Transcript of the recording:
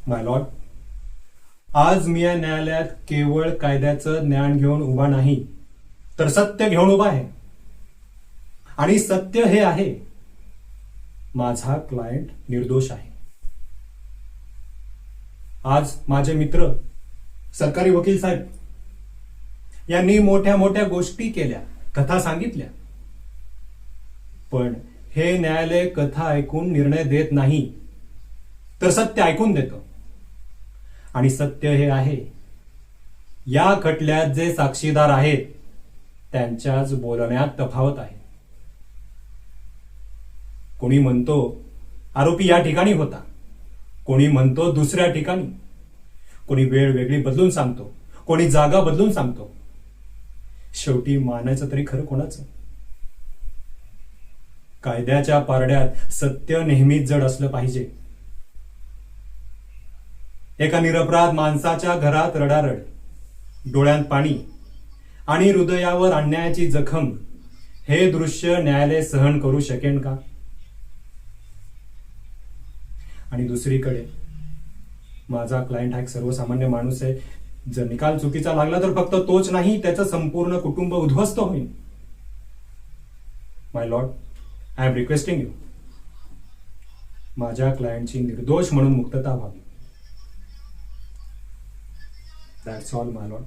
माय Lord, आज मी या न्यायालयात केवळ कायद्याचं ज्ञान घेऊन उभा नाही, तर सत्य घेऊन उभा आहे. आणि सत्य हे आहे, माझा क्लायंट निर्दोष आहे. आज माझे मित्र सरकारी वकील साहेब यांनी मोठ्या मोठ्या गोष्टी केल्या, कथा सांगितल्या, पण हे न्यायालय कथा ऐकून निर्णय देत नाही, तर सत्य ऐकून देतं. आणि सत्य हे आहे, या खटल्यात जे साक्षीदार आहेत त्यांच्याच बोलण्यात तफावत आहे. कोणी म्हणतो आरोपी या ठिकाणी होता, कोणी म्हणतो दुसऱ्या ठिकाणी, कोणी वेळ वेगळी बदलून सांगतो, कोणी जागा बदलून सांगतो. शेवटी मानायचं तरी खरं कोणाचं? कायद्याच्या पारड्यात सत्य नेहमीच जड असलं पाहिजे. एका निरपराध माणसाच्या घरात रडारड, डोळ्यात पाणी आणि हृदयावर अन्यायाची जखम, हे दृश्य न्यायालय सहन करू शकेन का? आणि दुसरीकडे माझा क्लायंट हा एक सर्वसामान्य माणूस आहे. जर निकाल चुकीचा लागला तर फक्त तोच नाही, त्याचं संपूर्ण कुटुंब उद्ध्वस्त होईल. My lord, I am requesting you, माझ्या क्लायंटची निर्दोष म्हणून मुक्तता व्हावी. That's all, my lord.